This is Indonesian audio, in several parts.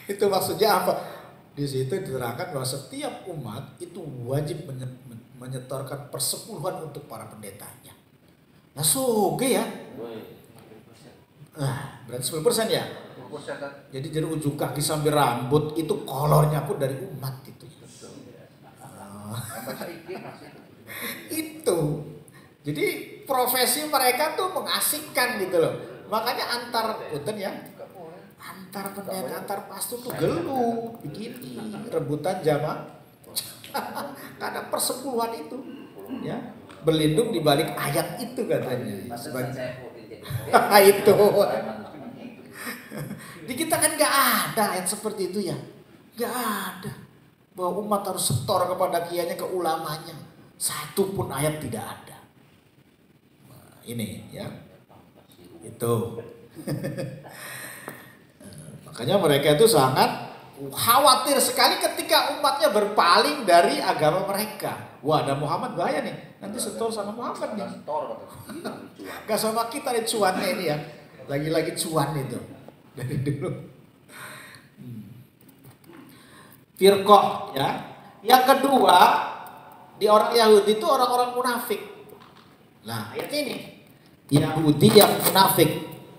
Itu maksudnya apa? Di situ diterangkan bahwa setiap umat itu wajib menyetorkan persepuluhan untuk para pendetanya. Nah, soge ya. Berarti 10% ya? Jadi dari ujung kaki sampai rambut itu kolornya pun dari umat itu. Itu. Jadi profesi mereka tuh mengasihkan gitu loh. Makanya antar pendeta, antar pastor tuh gelu begini, rebutan jamaah. Karena persepuluhan itu ya, berlindung di balik ayat itu katanya. Itu. Di kita kan nggak ada ayat seperti itu ya, nggak ada bahwa umat harus setor kepada kiainya, ke ulamanya. Satu pun ayat tidak ada. Nah, ini ya, itu. Makanya mereka itu sangat khawatir sekali ketika umatnya berpaling dari agama mereka. Wah, ada Muhammad bahaya nih, nanti setor sama Muhammad nih. Gak sama kita nih cuannya ini ya, lagi-lagi cuan itu dari dulu. Firqah ya. Yang kedua, di orang Yahudi itu orang-orang munafik. Nah, ayat ini Yahudi yang munafik,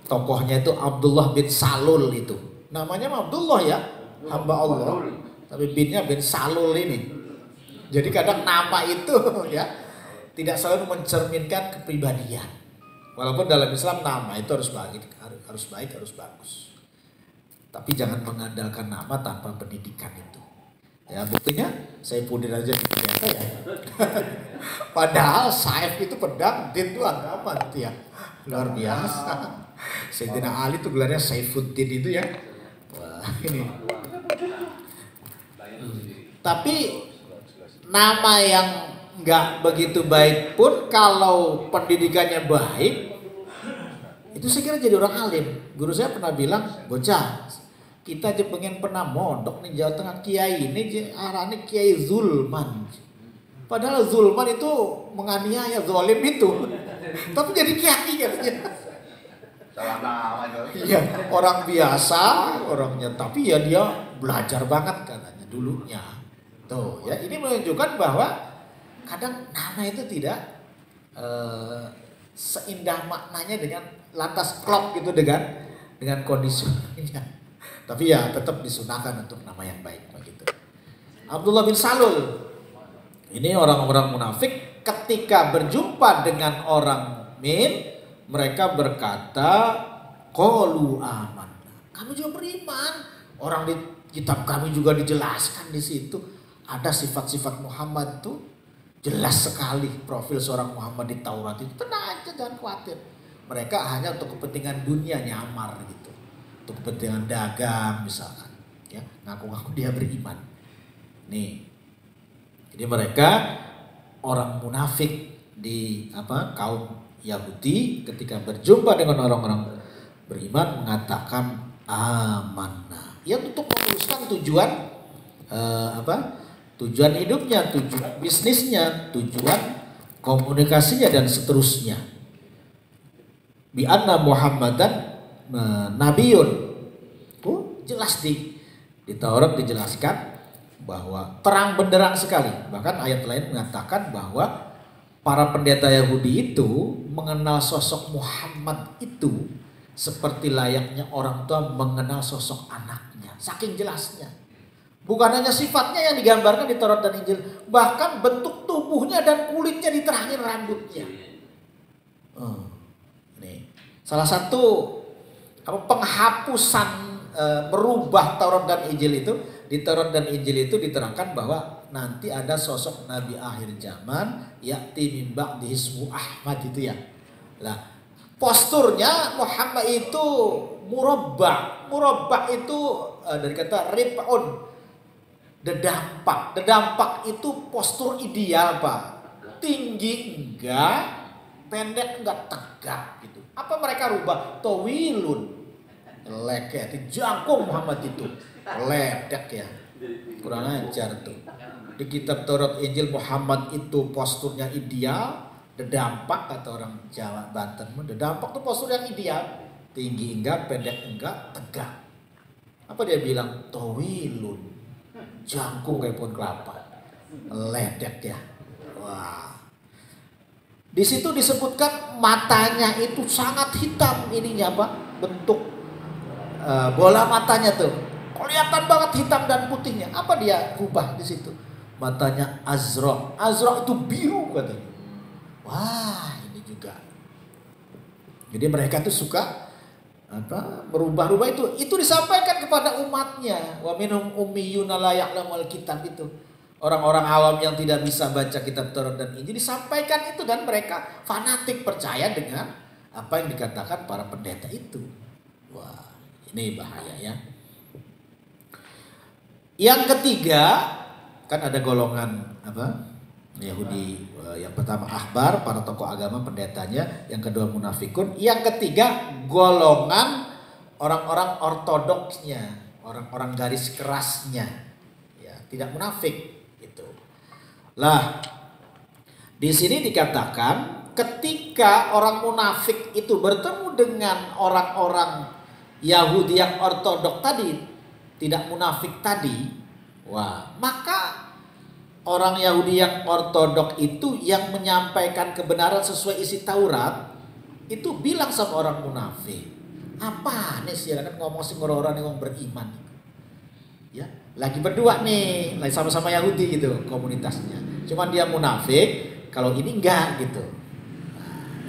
tokohnya itu Abdullah bin Salul itu. Namanya Abdullah ya, hamba Allah, tapi binnya bin Salul ini. Jadi kadang nama itu ya tidak selalu mencerminkan kepribadian. Walaupun dalam Islam nama itu harus baik, harus bagus. Tapi jangan mengandalkan nama tanpa pendidikan itu. Ya buktinya Saifuddin aja ternyata ya. Padahal Saif itu pedang, Din itu agama gitu ya. Luar biasa. Sayyidina Ali itu gelarnya Saifuddin itu ya. Wah, ini. Tapi nama yang nggak begitu baik pun kalau pendidikannya baik, itu saya kira jadi orang alim. Guru saya pernah bilang, bocah, kita aja pengen pernah mondok nih Jawa Tengah, kiai ini arahnya Kiai Zulman. Padahal Zulman itu menganiaya, zalim itu. Tapi jadi kiai katanya. Salah nama itu. Iya, orang biasa orangnya, tapi ya dia belajar banget katanya dulunya. Tuh ya, ini menunjukkan bahwa kadang nama itu tidak seindah maknanya dengan lantas klop gitu dengan kondisinya. Tapi ya tetap disunahkan untuk nama yang baik begitu. Abdullah bin Salul ini orang-orang munafik ketika berjumpa dengan orang mukmin, mereka berkata, qalu amanna. Kami juga beriman. Orang di kitab kami juga dijelaskan di situ ada sifat-sifat Muhammad tuh jelas sekali, profil seorang Muhammad di Taurat itu. Tenang aja, jangan khawatir. Mereka hanya untuk kepentingan dunia nyamar gitu, untuk kepentingan dagang misalkan, ya ngaku-ngaku dia beriman. Nih, jadi mereka orang munafik di kaum Yahudi ketika berjumpa dengan orang-orang beriman mengatakan amanah. Ya untuk memuluskan tujuan tujuan hidupnya, tujuan bisnisnya, tujuan komunikasinya dan seterusnya. Bi anna Muhammadan nabiyun. Jelas di Taurat dijelaskan bahwa terang benderang sekali. Bahkan ayat lain mengatakan bahwa para pendeta Yahudi itu mengenal sosok Muhammad itu seperti layaknya orang tua mengenal sosok anaknya. Saking jelasnya. Bukan hanya sifatnya yang digambarkan di Taurat dan Injil, bahkan bentuk tubuhnya dan kulitnya diterangin rambutnya. Ini salah satu penghapusan merubah Taurat dan Injil itu. Di Taurat dan Injil itu diterangkan bahwa nanti ada sosok Nabi akhir zaman, ya'ti min ba'dihi ismu Ahmad itu ya. Lah, posturnya Muhammad itu murabbah. Murabbah itu dari kata rib'un, Dedampak itu postur ideal Pak. Tinggi enggak, pendek enggak, tegak gitu. Apa mereka rubah? Tawilun, leket, jangkung Muhammad itu. Ledek ya, kurang ajar tuh. Di kitab Taurat Injil Muhammad itu posturnya ideal, dedampak kata orang Jawa Banten. Dedampak tuh postur yang ideal, tinggi enggak, pendek enggak, tegak. Apa Apa dia bilang? Tawilun. Jangkung kayak pohon kelapa. Ledek ya. Wah. Di situ disebutkan matanya itu sangat hitam ininya apa? Bentuk bola matanya tuh. Kelihatan banget hitam dan putihnya. Apa dia rubah di situ? Matanya azra. Azra itu biru katanya. Wah, ini juga. Jadi mereka tuh suka berubah-ubah itu. Itu disampaikan kepada umatnya. Wa minhum ummiyuna la ya'lamul kitab itu. Orang-orang awam yang tidak bisa baca kitab Taurat dan Injil disampaikan itu dan mereka fanatik percaya dengan apa yang dikatakan para pendeta itu. Wah, ini bahaya ya. Yang ketiga, kan ada golongan Yahudi, yang pertama ahbar, para tokoh agama pendetanya, yang kedua munafikun, yang ketiga golongan orang-orang ortodoksnya, orang-orang garis kerasnya, ya, tidak munafik itu. Lah, di sini dikatakan ketika orang munafik itu bertemu dengan orang-orang Yahudi yang ortodok tadi, tidak munafik tadi, wah, maka orang Yahudi yang ortodok itu yang menyampaikan kebenaran sesuai isi Taurat itu bilang sama orang munafik, apa nih sih kan ngomong sing orang yang beriman, ya lagi berdua nih, lagi sama-sama Yahudi gitu komunitasnya, cuman dia munafik, kalau ini enggak gitu,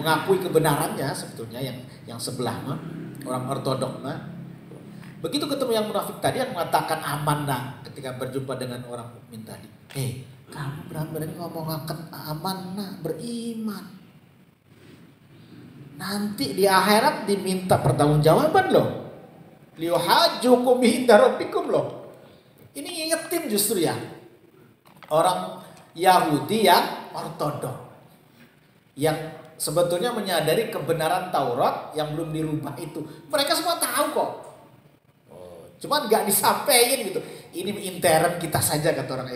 mengakui kebenarannya sebetulnya yang sebelah mah orang ortodok mah. Begitu ketemu yang munafik tadi yang mengatakan amanah ketika berjumpa dengan orang mukmin tadi. Kamu berani ngomongkan amanah beriman. Nanti di akhirat diminta pertanggungjawaban loh. Liyuhajjukum inda rabbikum loh. Ini ngingetin justru ya. Orang Yahudi yang ortodok. Yang sebetulnya menyadari kebenaran Taurat yang belum dirubah itu. Mereka semua tahu kok. Cuman gak disampaikan gitu. Ini intern kita saja kata orang